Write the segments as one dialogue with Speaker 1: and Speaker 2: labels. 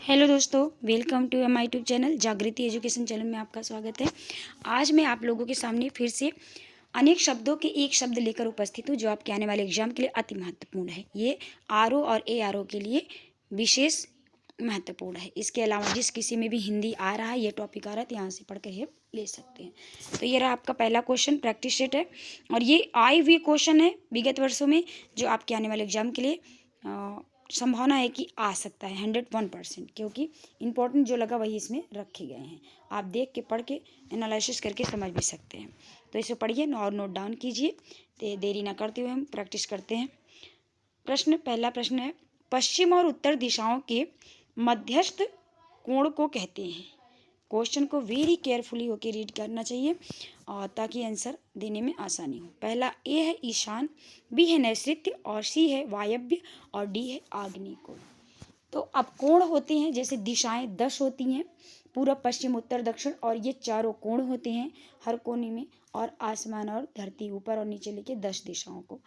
Speaker 1: Hello दोस्तों, welcome to my YouTube channel Jagriti education channel में आपका स्वागत है। आज मैं आप लोगों के सामने फिर से अनेक शब्दों के एक शब्द लेकर उपस्थित हूँ जो आपके आने वाले एग्जाम के लिए अति महत्वपूर्ण है। ये आरओ और एआरओ के लिए विशेष महत्वपूर्ण है। इसके अलावा जिस किसी में भी हिंदी आ रहा है, ये टॉपिक आ रहा है, तो यहाँ से पढ़ कर ये ले सकते हैं। तो ये रहा आपका पहला क्वेश्चन, प्रैक्टिस सेट है और ये आए हुए क्वेश्चन है विगत वर्षों में जो आपके आने वाले एग्जाम के लिए संभावना है कि आ सकता है 101%, क्योंकि इंपॉर्टेंट जो लगा वही इसमें रखे गए हैं। आप देख के पढ़ के एनालिसिस करके समझ भी सकते हैं। तो इसे पढ़िए और नोट डाउन कीजिए। तो देरी ना करते हुए हम प्रैक्टिस करते हैं। पहला प्रश्न है, पश्चिम और उत्तर दिशाओं के मध्यस्थ कोण को कहते हैं। क्वेश्चन को वेरी केयरफुली होकर रीड करना चाहिए और ताकि आंसर देने में आसानी हो। पहला ए है ईशान, बी है नैऋत्य और सी है वायव्य और डी है आग्नेय कोण। तो अब कोण होते हैं, जैसे दिशाएं 10 होती हैं, पूरब पश्चिम उत्तर दक्षिण, और ये चारों कोण होते हैं हर कोने में, और आसमान और धरती ऊपर और नीचे लेके 10 दिशाओं को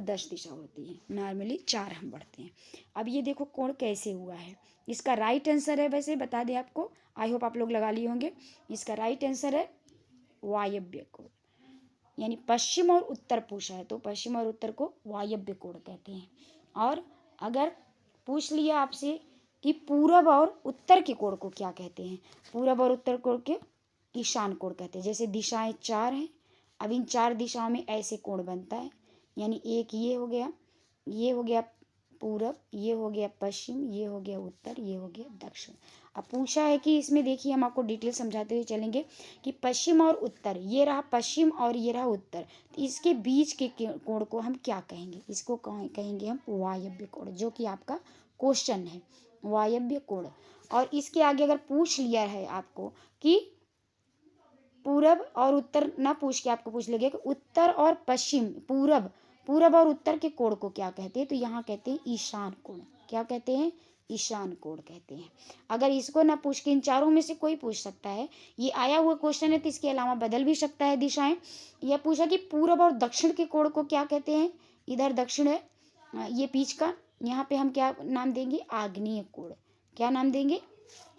Speaker 1: 10 दिशा होती है। नॉर्मली 4 हम बढ़ते हैं। अब ये देखो कोण कैसे हुआ है। इसका राइट आंसर है, वैसे बता दें आपको, आई होप आप लोग लगा लिए होंगे। इसका राइट आंसर है वायव्य कोण, यानी पश्चिम और उत्तर पूछा है तो पश्चिम और उत्तर को वायव्य कोण कहते हैं। और अगर पूछ लिया आपसे कि पूरब और उत्तर के कोण को क्या कहते हैं, पूरब और उत्तर कोण के ईशान कोण कहते हैं। जैसे दिशाएं 4 हैं, अब इन 4 दिशाओं में ऐसे कोण बनता है, यानी एक ये हो गया पूरब, ये हो गया पश्चिम, ये हो गया उत्तर, ये हो गया दक्षिण। अब पूछा है कि इसमें देखिए, हम आपको डिटेल समझाते हुए चलेंगे कि पश्चिम और उत्तर, ये रहा पश्चिम और ये रहा उत्तर, तो इसके बीच के कोण को हम क्या कहेंगे? इसको कहेंगे हम वायव्य कोण, जो कि आपका क्वेश्चन है, वायव्य कोण। और इसके आगे अगर पूछ लिया है आपको कि पूरब और उत्तर, ना पूछ के आपको पूछ लेंगे कि उत्तर और पश्चिम, पूरब और उत्तर के कोण को क्या कहते हैं, तो यहाँ कहते हैं ईशान कोण। क्या कहते हैं? ईशान कोण कहते हैं। अगर इसको ना पूछ के इन चारों में से कोई पूछ सकता है, ये आया हुआ क्वेश्चन है तो इसके अलावा बदल भी सकता है दिशाएं। यह पूछा कि पूरब और दक्षिण के कोण को क्या कहते हैं, इधर दक्षिण है, ये बीच का, यहाँ पे हम क्या नाम देंगे? आग्नेय कोण। क्या नाम देंगे?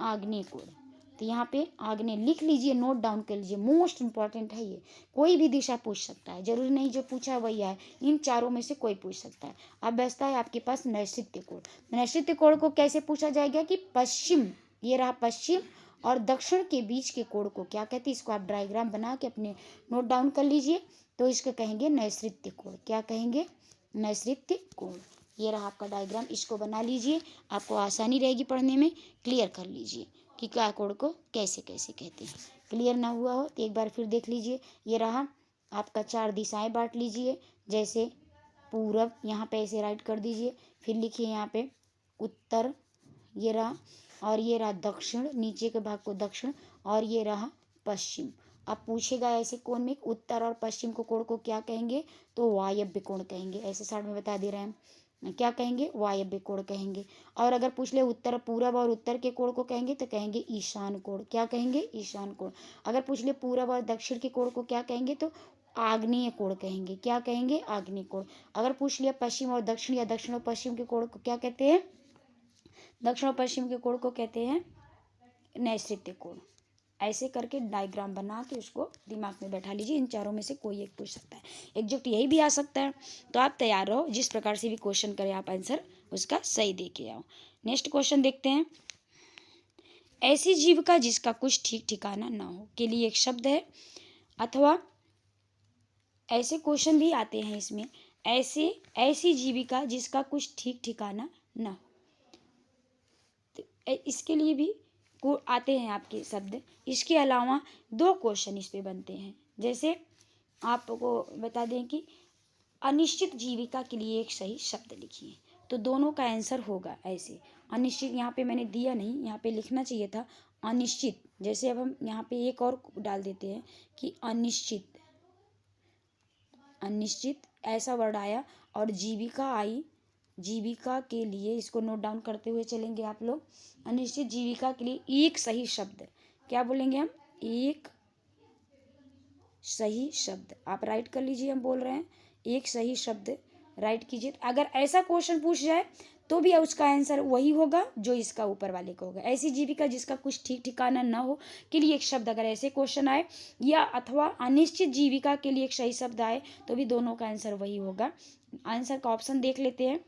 Speaker 1: आग्नेय कोण। तो यहाँ पे आग्नेय लिख लीजिए, नोट डाउन कर लीजिए, मोस्ट इंपॉर्टेंट है ये। कोई भी दिशा पूछ सकता है, जरूरी नहीं जो पूछा है वही है, इन चारों में से कोई पूछ सकता है। अब बचता है आपके पास नैऋत्य कोण। नैऋत्य कोण को कैसे पूछा जाएगा कि पश्चिम, ये रहा पश्चिम और दक्षिण के बीच के कोण को क्या कहते हैं? इसको आप डायग्राम बना के अपने नोट डाउन कर लीजिए। तो इसको कहेंगे नैऋत्य कोण। क्या कहेंगे? नैऋत्य कोण। ये रहा आपका डायग्राम, इसको बना लीजिए, आपको आसानी रहेगी पढ़ने में। क्लियर कर लीजिए कि क्या कोण को कैसे कैसे कहते हैं। क्लियर ना हुआ हो तो एक बार फिर देख लीजिए। ये रहा आपका 4 दिशाएं बांट लीजिए, जैसे पूरब, यहाँ पे ऐसे राइट कर दीजिए, फिर लिखिए यहाँ पे उत्तर, ये रहा, और ये रहा दक्षिण, नीचे के भाग को दक्षिण, और ये रहा पश्चिम। अब पूछेगा ऐसे कोण में उत्तर और पश्चिम को कोण को क्या कहेंगे, तो वायव्य कोण कहेंगे। ऐसे साइड में बता दे रहे हैं, क्या कहेंगे? वायव्य कोण कहेंगे। और अगर पूछ ले उत्तर, पूरब और उत्तर के कोण को कहेंगे तो कहेंगे ईशान कोण। क्या कहेंगे? ईशान कोण। अगर पूछ ले पूरब और दक्षिण के कोण को क्या कहेंगे, तो आग्नेय कोण कहेंगे। क्या कहेंगे? आग्नेय कोण। अगर पूछ लिया पश्चिम और दक्षिण या दक्षिण और पश्चिम के कोण को क्या कहते हैं? दक्षिण और पश्चिम के कोण को कहते हैं नैऋत्य कोण। ऐसे करके डायग्राम बना के उसको दिमाग में बैठा लीजिए। इन चारों में से कोई एक पूछ सकता है, एग्जैक्ट यही भी आ सकता है। तो आप तैयार रहो, जिस प्रकार से भी क्वेश्चन करें आप आंसर उसका सही दे के आओ। नेक्स्ट क्वेश्चन देखते हैं। ऐसी जीविका जिसका कुछ ठीक ठिकाना ना हो के लिए एक शब्द है, अथवा ऐसे क्वेश्चन भी आते हैं इसमें, ऐसी जीविका जिसका कुछ ठीक ठिकाना ना हो, तो इसके लिए भी को आते हैं आपके शब्द। इसके अलावा 2 क्वेश्चन इस पे बनते हैं। जैसे आपको बता दें कि अनिश्चित जीविका के लिए एक सही शब्द लिखिए, तो दोनों का आंसर होगा ऐसे। अनिश्चित यहाँ पे मैंने दिया नहीं, यहाँ पे लिखना चाहिए था अनिश्चित। जैसे अब हम यहाँ पे एक और डाल देते हैं कि अनिश्चित, अनिश्चित ऐसा वर्ड आया और जीविका आई, जीविका के लिए, इसको नोट डाउन करते हुए चलेंगे आप लोग। अनिश्चित जीविका के लिए एक सही शब्द, क्या बोलेंगे हम? एक सही शब्द। आप राइट कर लीजिए, हम बोल रहे हैं एक सही शब्द राइट कीजिए। अगर ऐसा क्वेश्चन पूछ जाए तो भी उसका आंसर वही होगा जो इसका ऊपर वाले का होगा। ऐसी जीविका जिसका कुछ ठीक ठिकाना ना हो के लिए एक शब्द अगर ऐसे क्वेश्चन आए, या अथवा अनिश्चित जीविका के लिए एक सही शब्द आए, तो भी दोनों का आंसर वही होगा। आंसर का ऑप्शन देख लेते हैं।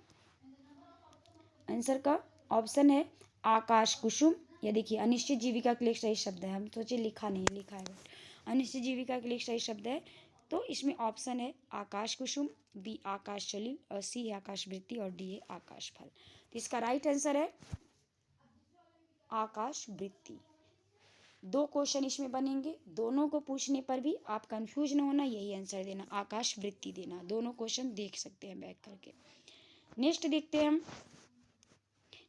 Speaker 1: आंसर का ऑप्शन है आकाश कुसुम। या देखिए, अनिश्चित जीविका के लिए एक सही शब्द है, हम सोचे लिखा नहीं, लिखा है बट अनिश्चित जीविका के लिए एक सही शब्द है, तो इसमें ऑप्शन है आकाश कुसुम, बी आकाश चलिल, और सी है आकाश वृत्ति, और डी है आकाश फल। तो इसका राइट आंसर है आकाश वृत्ति। 2 क्वेश्चन इसमें बनेंगे, दोनों को पूछने पर भी आप कंफ्यूज न होना, यही आंसर देना, आकाश वृत्ति देना। दोनों क्वेश्चन देख सकते हैं बैक करके। नेक्स्ट देखते हैं हम।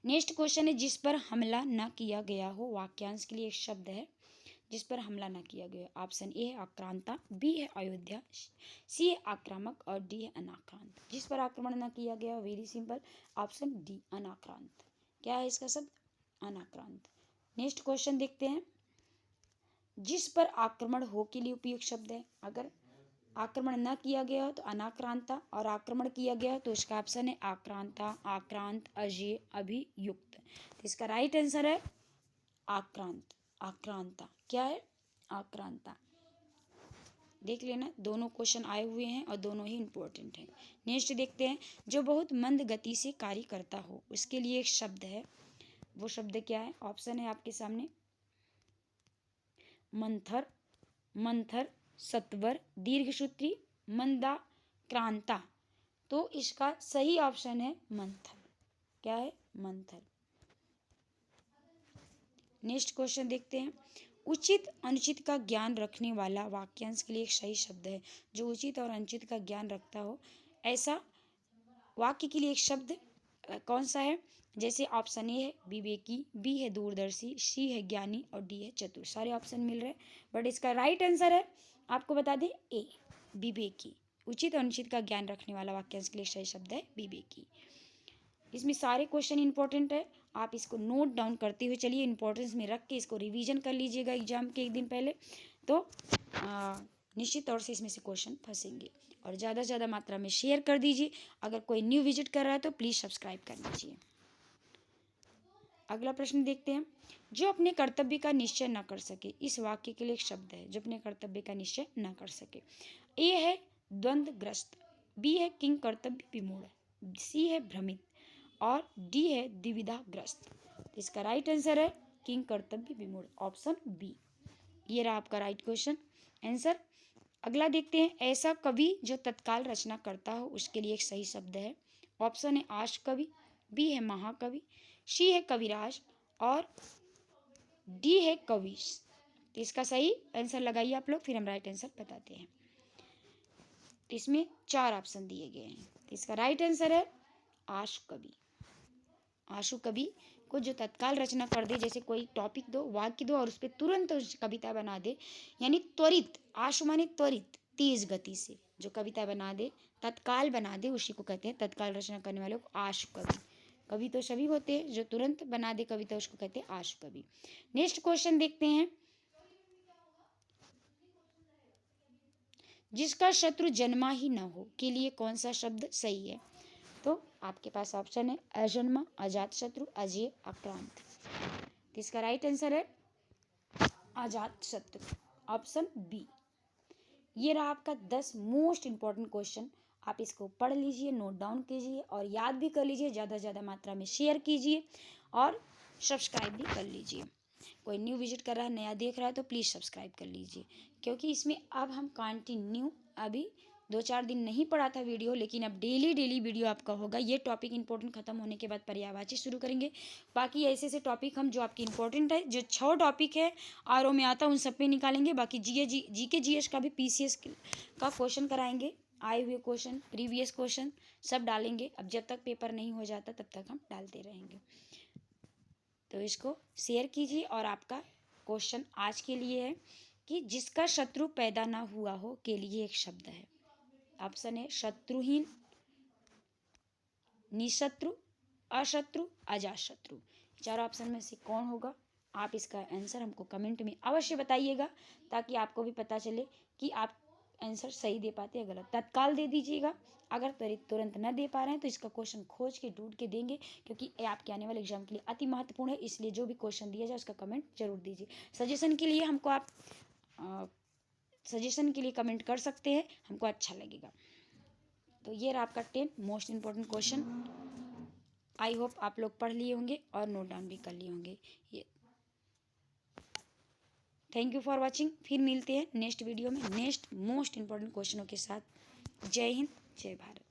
Speaker 1: नेक्स्ट क्वेश्चन है जिस पर हमला न किया गया हो, वाक्यांश के लिए एक शब्द है जिस पर हमला न किया गया। ऑप्शन ए है आक्रांता, बी है अयोध्या, सी है आक्रामक, और डी है अनाक्रांत। जिस पर आक्रमण न किया गया, वेरी सिंपल, ऑप्शन डी अनाक्रांत। क्या है इसका शब्द? अनाक्रांत। नेक्स्ट क्वेश्चन देखते हैं। जिस पर आक्रमण हो के लिए उपयुक्त शब्द है। अगर आक्रमण न किया गया हो तो अनाक्रांता, और आक्रमण किया गया हो तो इसका ऑप्शन है आक्रांता, आक्रांत, अजेय, अभियुक्त। तो इसका राइट आंसर है आक्रांत, आक्रांता। क्या है? आक्रांता। देख लेना, दोनों क्वेश्चन आए हुए हैं और दोनों ही इंपॉर्टेंट हैं। नेक्स्ट देखते हैं। जो बहुत मंद गति से कार्य करता हो, उसके लिए एक शब्द है, वो शब्द क्या है? ऑप्शन है आपके सामने मंथर, मंथर, सत्वर, दीर्घसूत्री, मंदाक्रांता। तो इसका सही ऑप्शन है मंथर। क्या है? मंथर। नेक्स्ट क्वेश्चन देखते हैं। उचित अनुचित का ज्ञान रखने वाला वाक्यांश के लिए एक सही शब्द है। जो उचित और अनुचित का ज्ञान रखता हो, ऐसा वाक्य के लिए एक शब्द कौन सा है? जैसे ऑप्शन ए है विवेकी, बी है दूरदर्शी, सी है ज्ञानी, और डी है चतुर। सारे ऑप्शन मिल रहे हैं, बट इसका राइट आंसर है, आपको बता दें, ए विवेकी। उचित और अनुचित का ज्ञान रखने वाला वाक्यांश के लिए सही शब्द है विवेकी। इसमें सारे क्वेश्चन इंपॉर्टेंट है, आप इसको नोट डाउन करते हुए चलिए, इंपॉर्टेंस में रख के इसको रिवीजन कर लीजिएगा एग्जाम के एक दिन पहले, तो निश्चित तौर से इसमें से क्वेश्चन फंसेंगे। और ज़्यादा से ज़्यादा मात्रा में शेयर कर दीजिए। अगर कोई न्यू विजिट कर रहा है तो प्लीज़ सब्सक्राइब कर लीजिए। अगला प्रश्न देखते हैं। जो अपने कर्तव्य का निश्चय न कर सके, इस वाक्य के लिए एक शब्द है जो अपने कर्तव्य का निश्चय न कर सके। ए है द्वंद्वग्रस्त, बी है किंग कर्तव्य विमूढ़, सी है भ्रमित, और डी है द्विविधाग्रस्त। इसका राइट आंसर है किंग कर्तव्य विमूढ़, ऑप्शन बी। ये रहा आपका राइट क्वेश्चन आंसर। अगला देखते हैं। ऐसा कवि जो तत्काल रचना करता हो, उसके लिए एक सही शब्द है। ऑप्शन है आश कवि, बी है महाकवि, सी है कविराज, और डी है कविश। तो इसका सही आंसर लगाइए आप लोग, फिर हम राइट आंसर बताते हैं। तो इसमें 4 ऑप्शन दिए गए हैं। तो इसका राइट आंसर है आश कवि। आशु कवि को जो तत्काल रचना कर दे, जैसे कोई टॉपिक दो, वाक्य दो, और उस पर तुरंत कविता बना दे, यानी त्वरित, आशु माने त्वरित, तेज गति से जो कविता बना दे, तत्काल बना दे, उसी को कहते हैं तत्काल रचना करने वाले को आशु कवि। कवि तो सभी होते हैं, जो तुरंत बना दे कविता उसको कहते हैं आशु कवि। नेक्स्ट क्वेश्चन देखते हैं। जिसका शत्रु जन्मा ही न हो के लिए कौन सा शब्द सही है? तो आपके पास ऑप्शन है अजन्मा, अजात शत्रु, अजेय, आक्रांत। तो इसका राइट आंसर है अजात शत्रु, ऑप्शन बी। ये रहा आपका 10 मोस्ट इंपॉर्टेंट क्वेश्चन। आप इसको पढ़ लीजिए, नोट डाउन कीजिए और याद भी कर लीजिए। ज़्यादा से ज़्यादा मात्रा में शेयर कीजिए और सब्सक्राइब भी कर लीजिए। कोई न्यू विजिट कर रहा है, नया देख रहा है, तो प्लीज़ सब्सक्राइब कर लीजिए, क्योंकि इसमें अब हम कंटिन्यू, अभी 2-4 दिन नहीं पड़ा था वीडियो, लेकिन अब डेली वीडियो आपका होगा। ये टॉपिक इंपॉर्टेंट खत्म होने के बाद पर्यायवाची शुरू करेंगे। बाकी ऐसे ऐसे टॉपिक हम जो आपके इंपॉर्टेंट है, जो 6 टॉपिक है आरओ में आता है, उन सब पे निकालेंगे। बाकी जीके जीएस का भी पीसीएस का क्वेश्चन कराएंगे, आए हुए क्वेश्चन, प्रीवियस क्वेश्चन सब डालेंगे। अब जब तक पेपर नहीं हो जाता तब तक हम डालते रहेंगे। तो इसको शेयर कीजिए। और आपका क्वेश्चन आज के लिए है कि जिसका शत्रु पैदा ना हुआ हो के लिए एक शब्द है। ऑप्शन है शत्रुहीन, निशत्रु, अशत्रु, अजातशत्रु। 4 ऑप्शन में से कौन होगा? आप इसका आंसर हमको कमेंट में अवश्य बताइएगा, ताकि आपको भी पता चले कि आप आंसर सही दे पाते हैं गलत तत्काल दे दीजिएगा। अगर तुरंत न दे पा रहे हैं तो इसका क्वेश्चन खोज के ढूंढ के देंगे, क्योंकि ये आपके आने वाले एग्जाम के लिए अति महत्वपूर्ण है। इसलिए जो भी क्वेश्चन दिया जाए उसका कमेंट जरूर दीजिए। सजेशन के लिए हमको आप सजेशन के लिए कमेंट कर सकते हैं, हमको अच्छा लगेगा। तो ये रहा आपका 10 most important question. I hope आप लोग पढ़ लिए होंगे और नोट डाउन भी कर लिए होंगे ये। Thank you for watching. फिर मिलते हैं नेक्स्ट वीडियो में नेक्स्ट मोस्ट इम्पोर्टेंट क्वेश्चनों के साथ। जय हिंद, जय भारत।